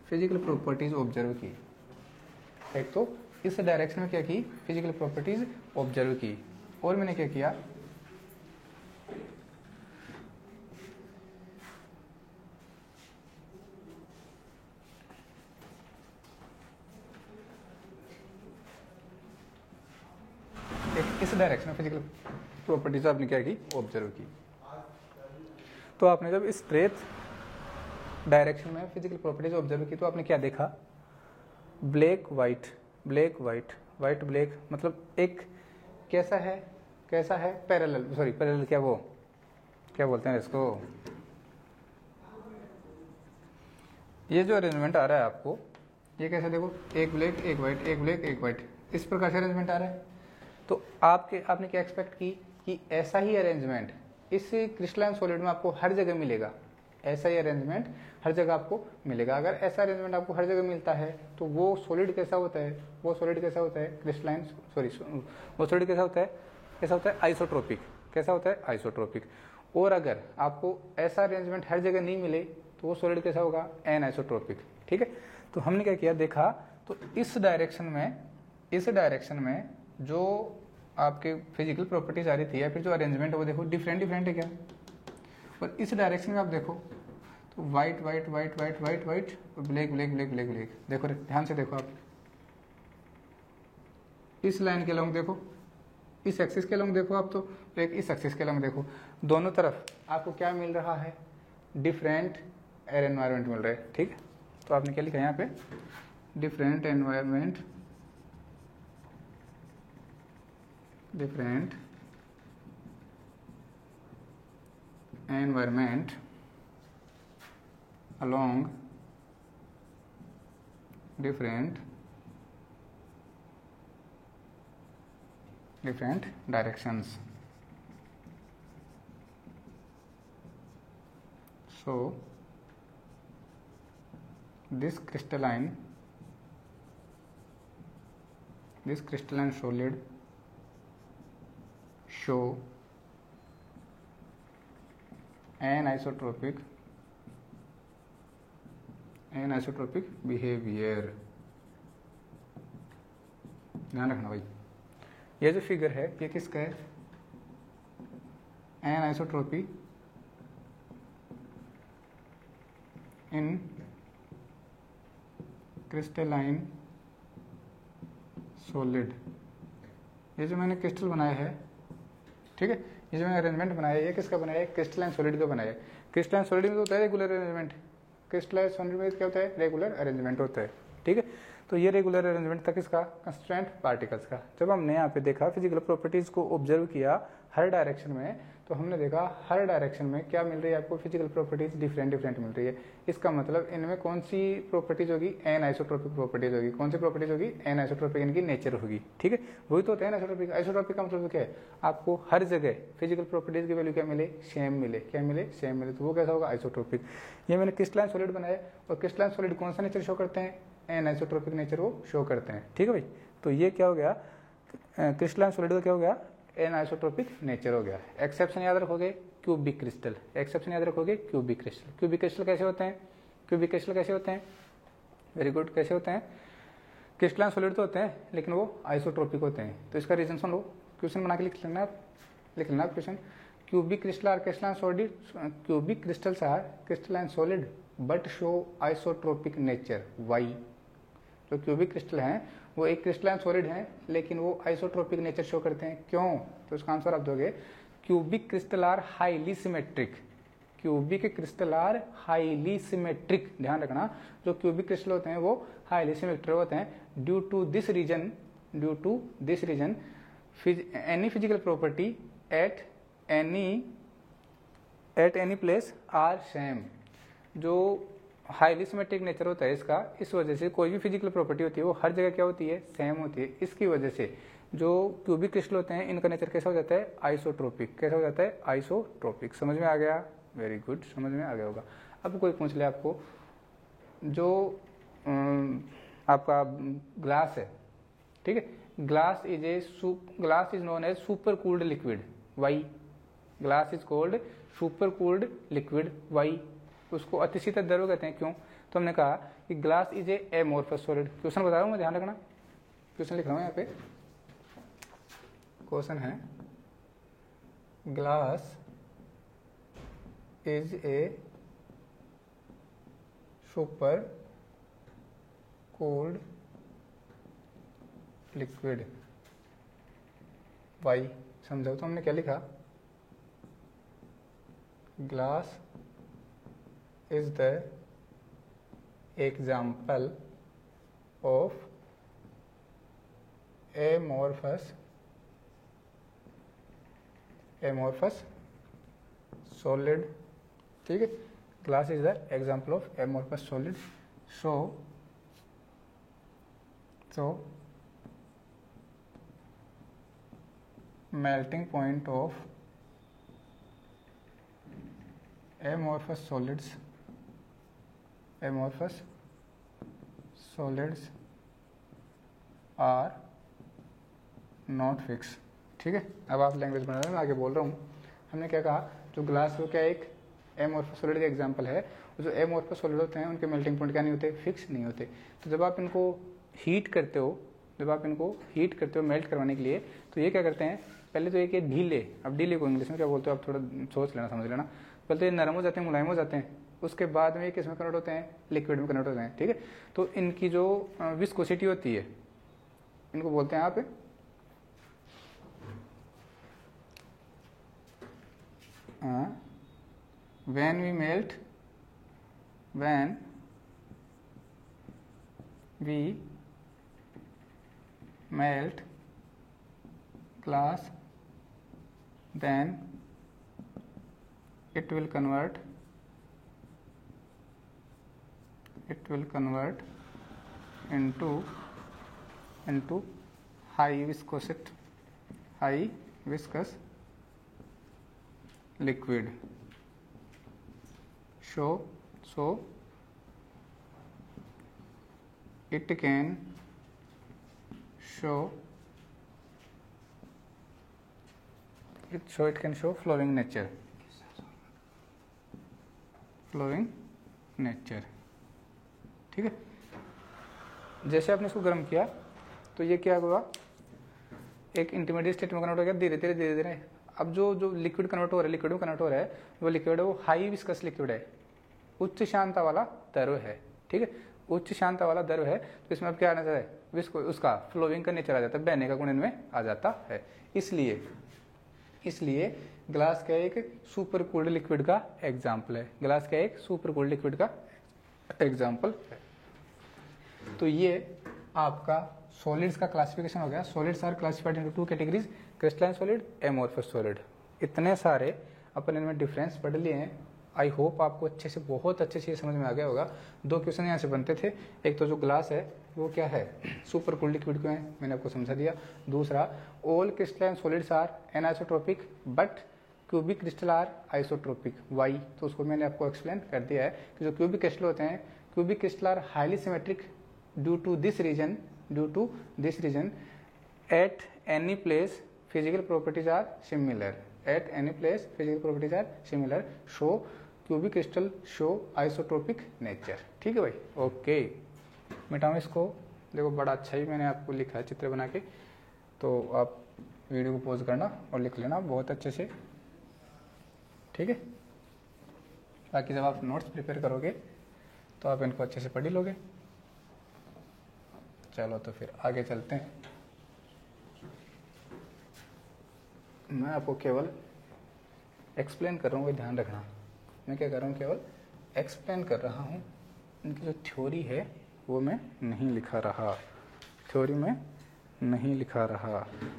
फिजिकल प्रॉपर्टीज ऑब्जर्व की। एक तो इस डायरेक्शन में क्या की, फिजिकल प्रॉपर्टीज ऑब्जर्व की, और मैंने क्या किया, इस डायरेक्शन में फिजिकल प्रॉपर्टीज आपने क्या की, ऑब्जर्व की। तो आपने जब इस स्ट्रेट डायरेक्शन में फिजिकल प्रॉपर्टीज ऑब्जर्व की तो आपने क्या देखा, black white black white white black, मतलब एक कैसा है पैरेलल, सॉरी पैरेलल, क्या वो क्या बोलते हैं इसको, ये जो अरेंजमेंट आ रहा है आपको, ये कैसे देखो, एक ब्लैक एक वाइट, एक ब्लैक एक वाइट, इस प्रकार से अरेंजमेंट आ रहा है। तो आपने क्या एक्सपेक्ट की कि ऐसा ही अरेंजमेंट इस क्रिस्टलाइन सॉलिड में आपको हर जगह मिलेगा, ऐसा ही अरेंजमेंट हर जगह आपको मिलेगा। अगर ऐसा अरेंजमेंट आपको हर जगह मिलता है तो वो सॉलिड कैसा होता है, वो सॉलिड कैसा होता है क्रिस्टलाइन, सॉरी वो सॉलिड कैसा होता है आइसोट्रोपिक। कैसा होता है, आइसोट्रोपिक। और अगर आपको ऐसा अरेंजमेंट हर जगह नहीं मिले तो वो सॉलिड कैसा होगा, एन आइसोट्रोपिक। ठीक है, तो हमने क्या किया, देखा तो इस डायरेक्शन में जो आपके फिजिकल प्रॉपर्टीज आ रही थी या फिर जो अरेंजमेंट है वो देखो डिफरेंट डिफरेंट है क्या। और इस डायरेक्शन में आप देखो तो white white white white white white और black black black black black. देखो ध्यान से देखो आप, इस लाइन के लॉन्ग देखो, इस एक्सिस के लॉन्ग देखो आप, तो एक इस एक्सिस के लॉन्ग देखो, दोनों तरफ आपको क्या मिल रहा है, डिफरेंट एयर एनवायरनमेंट मिल रहा है। ठीक है, तो आपने क्या लिखा यहाँ पे, different environment, different environment along different directions. So this crystalline solid show anisotropic behaviour. ध्यान रखना भाई, ये जो फिगर है ये किसका है, एनाइसोट्रोपी इन क्रिस्टलाइन सॉलिड। ये जो मैंने क्रिस्टल बनाया है, ठीक है, ये जो मैंने अरेंजमेंट बनाया है ये किसका बनाया है, क्रिस्टलाइन सॉलिड का बनाया है। क्रिस्टलाइन सॉलिड में तो होता है रेगुलर अरेंजमेंट, क्रिस्टलाइन सॉलिड में क्या होता है, रेगुलर अरेंजमेंट होता है। ठीक है, तो ये रेगुलर अरेंजमेंट था किसका, कंस्टेंट पार्टिकल्स का। जब हमने यहाँ पे देखा फिजिकल प्रॉपर्टीज को ऑब्जर्व किया हर डायरेक्शन में, तो हमने देखा हर डायरेक्शन में क्या मिल रही है आपको, फिजिकल प्रॉपर्टीज डिफरेंट डिफरेंट मिल रही है। इसका मतलब इनमें कौन सी प्रॉपर्टीज होगी, एन आइसोट्रोपिक प्रॉपर्टीज होगी। कौन सी प्रॉपर्टीज होगी, एन आइसोट्रोपिक, इनकी नेचर होगी। ठीक है, वही तो होता है आइसोट्रोपिक। आइसोट्रोपिक का मतलब क्या है, आपको हर जगह फिजिकल प्रॉपर्टीज की वैल्यू क्या मिले, सेम मिले। क्या मिले, सेम मिले, तो वो कैसा होगा, आइसोट्रोपिक। ये मैंने क्रिस्टलाइन सॉलिड बनाया, और क्रिस्टलाइन सॉलिड कौन सा नेचर शो करते हैं, एन आइसोट्रोपिक नेचर वो शो करते हैं। ठीक है भाई, तो ये क्या हो गया, क्रिस्टलाइन सॉलिड का क्या हो गया, एन आइसोट्रोपिक नेचर हो गया। एक्सेप्शन याद रखोगे, क्यूबिक क्रिस्टल। एक्सेप्शन याद रखोगे, क्यूबिक क्रिस्टल। क्यूबिक क्रिस्टल कैसे होते हैं, क्यूबिक क्रिस्टल कैसे होते हैं, वेरी गुड, कैसे होते हैं, क्रिस्टलाइन सॉलिड तो होते हैं लेकिन वो आइसोट्रोपिक होते हैं। तो इसका रीजन सुन लो, क्वेश्चन बना के लिख लेना question. Cubic crystal are crystalline solid, cubic crystals are crystalline solid but show isotropic nature. Why, जो क्यूबिक क्रिस्टल हैं वो एक क्रिस्टलाइन सॉलिड हैं लेकिन वो आइसोट्रोपिक नेचर शो करते हैं। क्यों, तो इसका आंसर आप दोगे, cubic crystal are highly symmetric. Cubic crystal are highly symmetric, ध्यान रखना, जो क्यूबिक क्रिस्टल होते हैं वो हाईली सिमेट्रिक होते हैं। Due to this reason any physical property at any place are same. जो हाईली सिमेट्रिक नेचर होता है इसका, इस वजह से कोई भी फिजिकल प्रॉपर्टी होती है वो हर जगह क्या होती है, सेम होती है। इसकी वजह से जो क्यूबिक क्रिस्टल होते हैं इनका नेचर कैसा हो जाता है, आइसोट्रोपिक। कैसा हो जाता है, आइसोट्रोपिक। समझ में आ गया, वेरी गुड, समझ में आ गया होगा। अब कोई पूछ ले आपको, जो आपका ग्लास है, ठीक है, glass is known as super cooled liquid. Why, glass is called super cooled liquid. Why, उसको अतिशीतल द्रव्य कहते हैं। क्यों, तो हमने कहा कि glass is A amorphous solid. Question बता रहा हूं मैं, ध्यान रखना, क्वेश्चन लिख रहा हूं यहाँ पे। क्वेश्चन है, glass is a super cooled liquid. Why, समझाओ तो हमने क्या लिखा, glass is the example of amorphous solid। ठीक है, glass is the example of amorphous solid. So melting point of amorphous solids are not fixed. ठीक है, अब आप लैंग्वेज बना रहे हैं, मैं आगे बोल रहा हूँ. हमने क्या कहा, जो ग्लास वो क्या एक एमोर्फस सॉलिड का एग्जांपल है. जो एमोर्फस सॉलिड होते हैं उनके मेल्टिंग पॉइंट क्या नहीं होते, फिक्स नहीं होते. तो जब आप इनको हीट करते हो मेल्ट करवाने के लिए, तो ये क्या करते हैं, पहले तो एक ढीले, अब ढीले को इंग्लिश में क्या बोलते हो आप थोड़ा सोच लेना, समझ लेना. पहले तो ये नरम हो जाते हैं, मुलायम हो जाते हैं, उसके बाद में ये किस में कन्वर्ट होते हैं, लिक्विड में कन्वर्ट होते हैं. ठीक है, तो इनकी जो विस्कोसिटी होती है, इनको बोलते हैं आप when we melt glass, then it will convert into high viscous liquid. So it can show flowing nature. ठीक है, जैसे आपने इसको गर्म किया तो ये क्या हुआ, एक इंटरमीडिएट स्टेट में कन्वर्ट हो गया. धीरे धीरे अब जो लिक्विड कन्वर्ट हो रहा है, लिक्विड में कन्वर्ट हो रहा है, वो लिक्विड है वो हाई विस्कस लिक्विड है, उच्च शांता वाला द्रव है. ठीक है, उच्च शांता वाला द्रव है, तो इसमें अब क्या आना चाहिए, उसका फ्लोइंग का नेचर आ जाता है, बहने का गुण इनमें आ जाता है. इसलिए ग्लास का एक सुपर कूल्ड लिक्विड का एग्जाम्पल है. ग्लास का एक सुपर कूल्ड लिक्विड का एग्जाम्पल है. तो ये आपका सॉलिड्स का क्लासिफिकेशन हो गया. Solids are classified into two categories, crystalline solid, amorphous solid. इतने सारे अपन इनमें डिफरेंस पढ़ लिए हैं. आई होप आपको बहुत अच्छे से समझ में आ गया होगा. दो क्वेश्चन यहाँ से बनते थे, एक तो जो ग्लास है वो क्या है, सुपर कूल्ड लिक्विड क्यों है, मैंने आपको समझा दिया. दूसरा, all crystalline solids are anisotropic but cubic crystal are isotropic. Why, तो उसको मैंने आपको एक्सप्लेन कर दिया है कि जो क्यूबिक क्रिस्टल होते हैं, cubic crystal are highly symmetric due to this reason at any place physical properties are similar. So cubic crystal show isotropic nature. ठीक है भाई, ओके. मिटाऊँ इसको, देखो बड़ा अच्छा ही मैंने आपको लिखा है चित्र बना के, तो आप वीडियो को पॉज करना और लिख लेना बहुत अच्छे से. ठीक है, बाकी जब आप नोट्स प्रिपेयर करोगे तो आप इनको अच्छे से पढ़ ही लोगे. चलो तो फिर आगे चलते हैं. मैं आपको केवल एक्सप्लेन कर रहा हूँ, ध्यान रखना. मैं क्या कर रहा हूँ, केवल एक्सप्लेन कर रहा हूँ. इनकी जो थ्योरी है वो मैं नहीं लिखा रहा.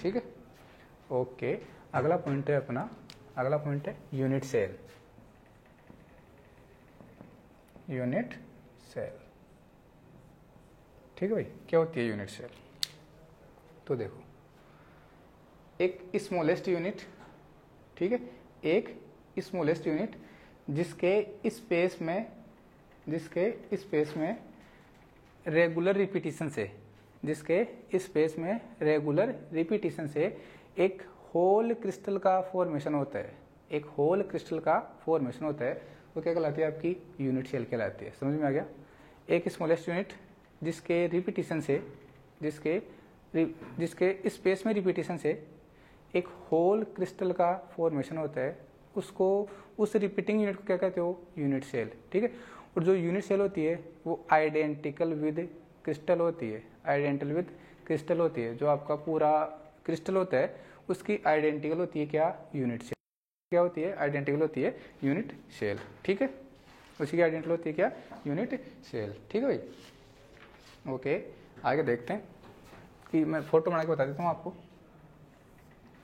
ठीक है, ओके. अगला पॉइंट है अपना, यूनिट सेल. ठीक है भाई, क्या होती है यूनिट सेल. तो देखो, एक स्मॉलेस्ट यूनिट, ठीक है, एक स्मॉलेस्ट यूनिट जिसके स्पेस में रेगुलर रिपीटिशन से एक होल क्रिस्टल का फॉर्मेशन होता है. वो क्या कहलाती है, आपकी यूनिट सेल कहलाती है. समझ में आ गया. एक स्मॉलेस्ट यूनिट जिसके स्पेस में रिपीटिशन से एक होल क्रिस्टल का फॉर्मेशन होता है, उसको, उस रिपीटिंग यूनिट को क्या कहते हो, यूनिट सेल. ठीक है, और जो यूनिट सेल होती है वो आइडेंटिकल विद क्रिस्टल होती है. जो आपका पूरा क्रिस्टल होता है उसकी आइडेंटिकल होती है क्या, यूनिट सेल. क्या होती है, आइडेंटिकल होती है यूनिट सेल. ठीक है, उसी की आइडेंटिकल होती है क्या, यूनिट सेल. ठीक है भाई, ओके. आगे देखते हैं कि मैं फोटो बना के बता देता हूँ आपको.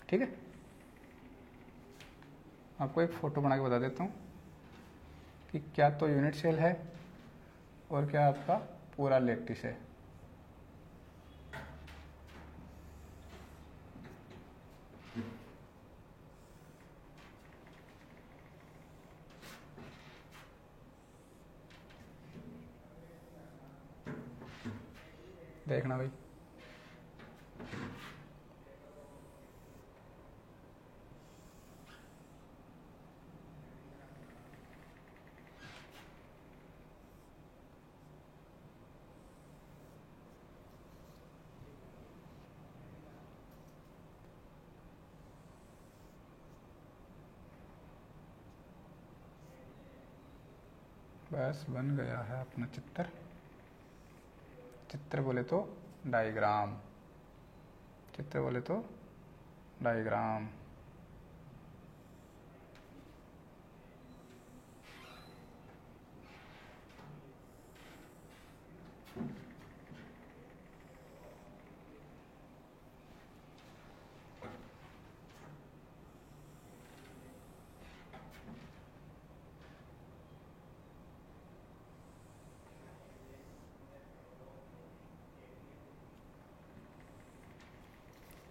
ठीक है, आपको एक फोटो बना के बता देता हूँ कि क्या तो यूनिट सेल है और क्या आपका पूरा लैटिस है। देखना भाई, बस बन गया है अपना चित्र। चित्र बोले तो डायग्राम, चित्र बोले तो डायग्राम।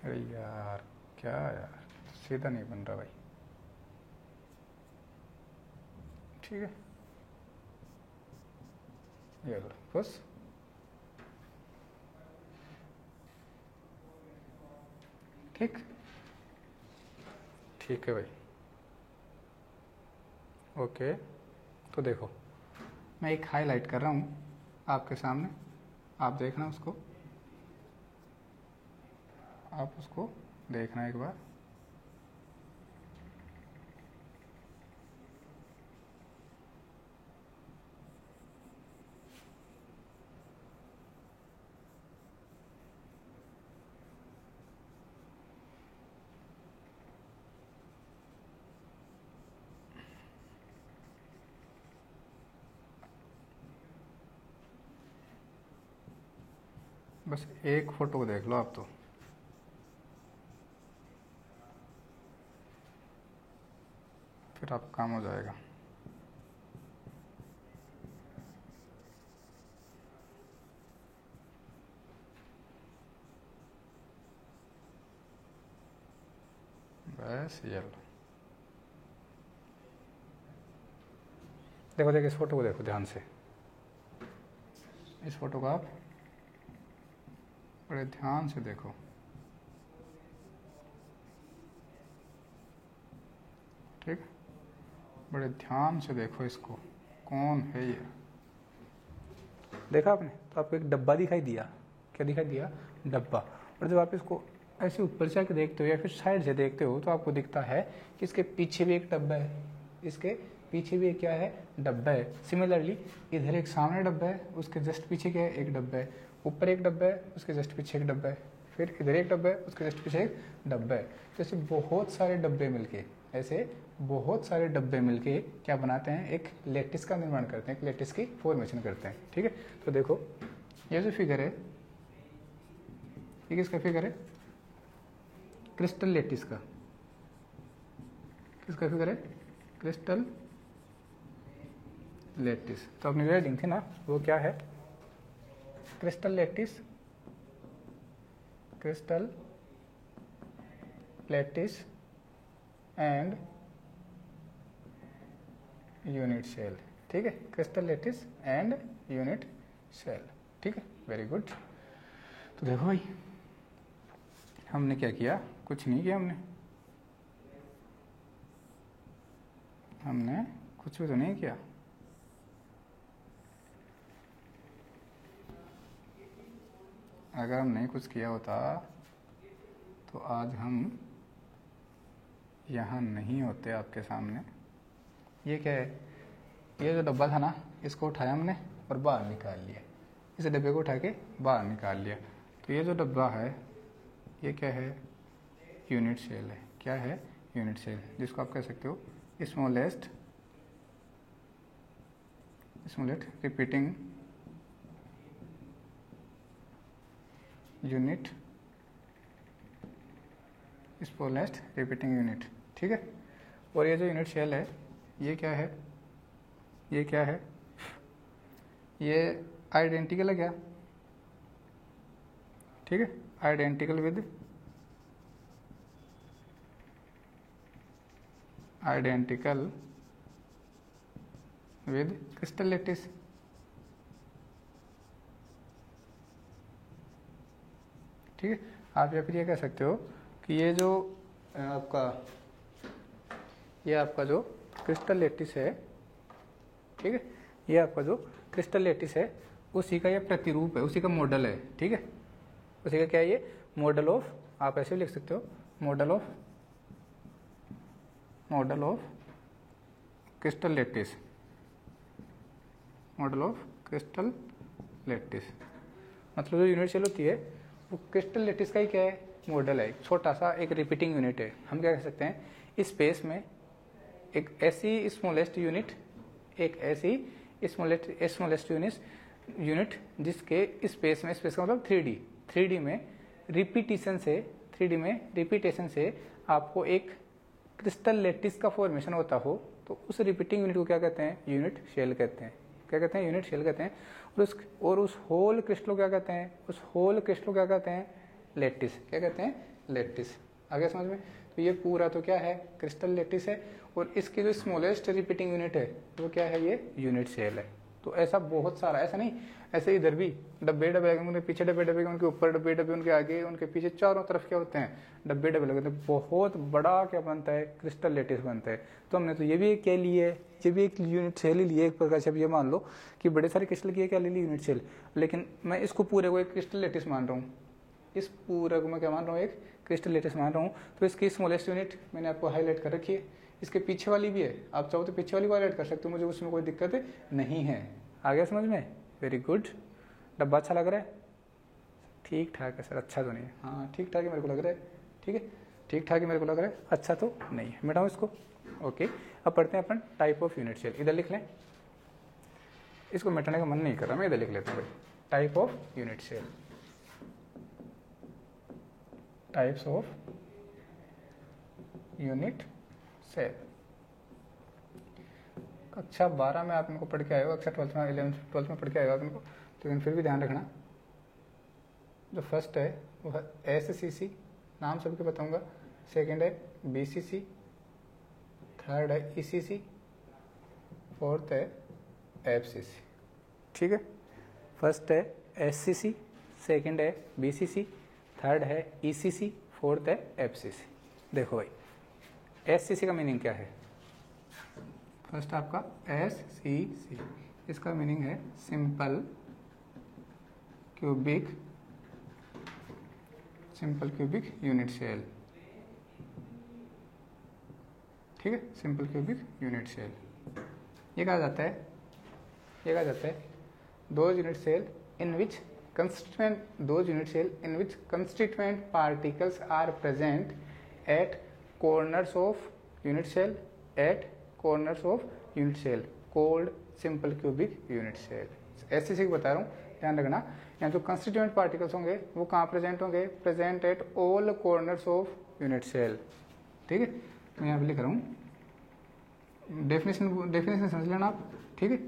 अरे यार क्या यार, सीधा नहीं बन रहा भाई। ठीक है, ये करो बस। ठीक, ठीक है भाई। ओके, तो देखो मैं एक हाईलाइट कर रहा हूँ आपके सामने, आप देखना उसको, आप उसको देखना एक बार। बस एक फोटो को देख लो आप तो, फिर आप काम हो जाएगा। बस ये लो, देखो देखो इस फोटो को देखो ध्यान से, इस फोटो को आप बड़े ध्यान से देखो। ठीक, बड़े ध्यान से देखो इसको, कौन है ये। देखा आपने, तो आपको एक डब्बा दिखाई दिया। क्या दिखाई दिया? डब्बा। और जब आप इसको ऐसे ऊपर से आके देखते हो या फिर साइड से देखते हो तो आपको दिखता है कि इसके पीछे भी एक डब्बा है, इसके पीछे भी क्या है? डब्बा है। सिमिलरली इधर एक सामने डब्बा है, उसके जस्ट पीछे क्या है? एक डब्बा है। ऊपर एक डब्बा है, उसके जस्ट पीछे एक डब्बा है। फिर इधर एक डब्बा है, उसके जस्ट पीछे एक डब्बा है। तो ऐसे बहुत सारे डब्बे मिलके, ऐसे बहुत सारे डब्बे मिलके क्या बनाते हैं? एक लैटिस का निर्माण करते हैं, एक लैटिस की फॉर्मेशन करते हैं। ठीक है, तो देखो ये जो फिगर है ये किसका फिगर है? क्रिस्टल लैटिस का। किसका फिगर है? Crystal lattice. तो अपनी रेडिंग थी ना, वो क्या है? Crystal lattice, crystal lattice and unit cell. ठीक है, crystal lattice and unit cell. ठीक है, वेरी गुड। तो देखो भाई हमने क्या किया? कुछ नहीं किया हमने कुछ भी तो नहीं किया। अगर हम नहीं कुछ किया होता तो आज हम यहाँ नहीं होते आपके सामने। ये क्या है? ये जो डब्बा था ना, इसको उठाया हमने और बाहर निकाल लिया। इस डब्बे को उठा के बाहर निकाल लिया। तो ये जो डब्बा है ये क्या है? यूनिट सेल है। क्या है? यूनिट सेल, जिसको आप कह सकते हो smallest repeating unit, smallest repeating unit. ठीक है, और ये जो यूनिट सेल है ये क्या है? ये क्या है, ये आइडेंटिकल है क्या, ठीक है, आइडेंटिकल विद क्रिस्टल लैटिस। ठीक है, आप या फिर ये कह सकते हो कि ये जो आपका जो क्रिस्टल लैटिस है, ठीक है, ये आपका जो क्रिस्टल लैटिस है उसी का ये प्रतिरूप है, उसी का मॉडल है। ठीक है, उसी का क्या है, ये मॉडल ऑफ, आप ऐसे भी लिख सकते हो, model of crystal lattice, model of crystal lattice. मतलब जो यूनिट सेल होती है वो क्रिस्टल लैटिस का ही क्या है, मॉडल है, एक छोटा सा एक रिपीटिंग यूनिट है। हम क्या कह सकते हैं, इस स्पेस में एक ऐसी स्मॉलेस्ट यूनिट, एक ऐसी स्मॉलेस्ट यूनिट जिसके स्पेस में, स्पेस का मतलब 3D में रिपीटेशन से आपको एक क्रिस्टल लैटिस का फॉर्मेशन होता हो, तो उस रिपीटिंग यूनिट को क्या कहते हैं, यूनिट शेल कहते हैं। क्या कहते हैं, यूनिट शेल कहते हैं। और उस होल क्रिस्टल को क्या कहते हैं, उस होल क्रिस्टल को क्या कहते हैं, लैटिस। क्या कहते हैं, लैटिस। आगे समझ में। तो ये पूरा तो क्या है, क्रिस्टल लैटिस है, और इसकी जो स्मॉलेस्ट रिपीटिंग यूनिट है वो क्या है, ये यूनिट सेल है। तो ऐसा बहुत सारा, ऐसा नहीं, ऐसे इधर भी डब्बे उनके पीछे डब्बे उनके ऊपर डब्बे उनके आगे उनके पीछे, चारों तरफ क्या होते हैं, डब्बे लगे हैं। बहुत बड़ा क्या बनता है, क्रिस्टल लैटिस बनता है। तो हमने तो ये भी क्या ली है, ये भी एक यूनिट सेल ही लिए एक प्रकार से। अब ये मान लो कि बड़े सारे क्रिस्टल की क्या ले ली, यूनिट सेल, लेकिन मैं इसको पूरे को एक क्रिस्टल लैटिस मान रहा हूँ, इस पूरे को मैं क्या मान रहा हूँ, एक क्रिस्टल लैटिस मान रहा हूँ। तो इसकी स्मॉलेस्ट यूनिट मैंने आपको हाईलाइट कर रखी है। इसके पीछे वाली भी है, आप चाहो तो पीछे वाली को हाईलाइट कर सकते हो, मुझे उसमें कोई दिक्कत नहीं है। आ गया समझ में, वेरी गुड। डब्बा अच्छा लग रहा है, ठीक ठाक है सर, अच्छा तो नहीं है, हाँ ठीक ठाक ही मेरे को लग रहा है, ठीक है, ठीक ठाक ही मेरे को लग रहा है, अच्छा तो नहीं है, मिटाओ इसको। ओके, अब पढ़ते हैं अपन टाइप ऑफ यूनिट सेल। इधर लिख लें, इसको मिटाने का मन नहीं कर रहा, मैं इधर लिख लेता हूँ भाई, type of unit cell, types of unit cell. कक्षा 12 में आप इनको पढ़ के आए हो, कक्षा 12 में 11th-12th में पढ़ के आए हो आप इनको, तो लेकिन फिर भी ध्यान रखना। जो फर्स्ट है वो है SCC, नाम सबके बताऊंगा। सेकंड है BCC, थर्ड है ECC, फोर्थ है FCC। ठीक है, फर्स्ट है SCC, सेकंड है BCC, थर्ड है ECC, फोर्थ है FCC। देखो भाई, SCC का मीनिंग क्या है, फर्स्ट आपका SCC, इसका मीनिंग है सिंपल क्यूबिक यूनिट सेल। ठीक है, सिंपल क्यूबिक यूनिट सेल। ये कहा जाता है, those unit cell in which constituent particles are present at corners of unit cell called simple cubic unit cell। SCC को बता रहा हूँ, ध्यान रखना। यहाँ जो कंस्टिट्यूएंट पार्टिकल्स होंगे वो कहाँ प्रेजेंट होंगे, present at all corners of unit cell. ठीक है, मैं यहाँ पे लिख रहा हूँ, डेफिनेशन समझ लेना आप। ठीक है,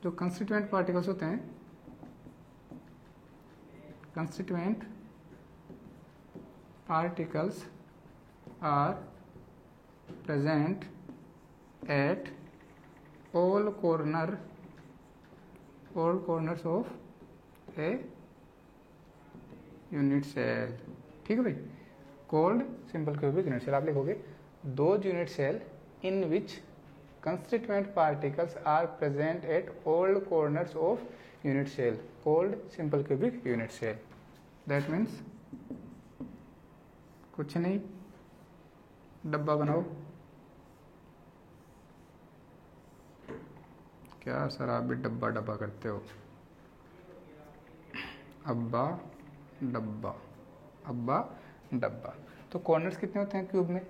जो कंस्टिट्यूएंट पार्टिकल्स होते हैं, constituent particles are present at all corners of a unit cell। ठीक है भाई, called simple cubic unit cell। आप लिखोगे those unit cell in which constituent particles are present at all corners of unit cell called simple cubic unit cell। that means कुछ नहीं, डब्बा बनाओ। क्या सर आप भी डब्बा करते हो, अब्बा डब्बा। तो कॉर्नर्स कितने होते हैं क्यूब में,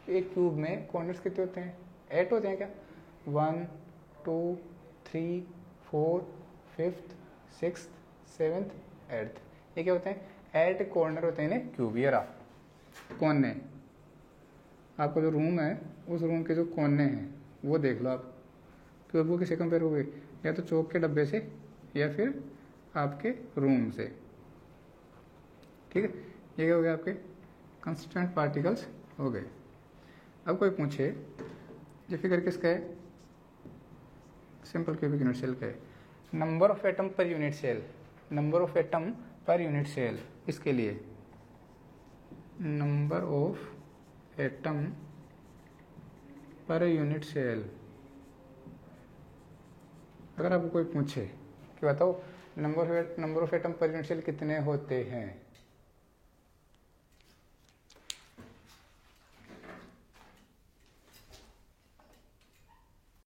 एक क्यूब में कॉर्नर्स कितने होते हैं, 8 होते हैं क्या, 1 2 3 4 5th 6th 7th 8th। ये क्या होते हैं, 8 कॉर्नर होते हैं क्यूब। ये रहा कोने, आपका जो रूम है उस रूम के जो कोने हैं वो देख लो आप, तो वो किसे कंपेयर हो गए, या तो चौक के डब्बे से या फिर आपके रूम से। ठीक है, ये हो गया आपके कंस्टिट्यूएंट पार्टिकल्स हो गए। अब कोई पूछे ये फिगर किसका है, सिंपल क्यूबिक यूनिट सेल का है। Number of atom per unit cell, number of atom per unit cell, इसके लिए number of atom per unit cell. अगर आपको कोई पूछे कि बताओ number of atom per unit cell कितने होते हैं,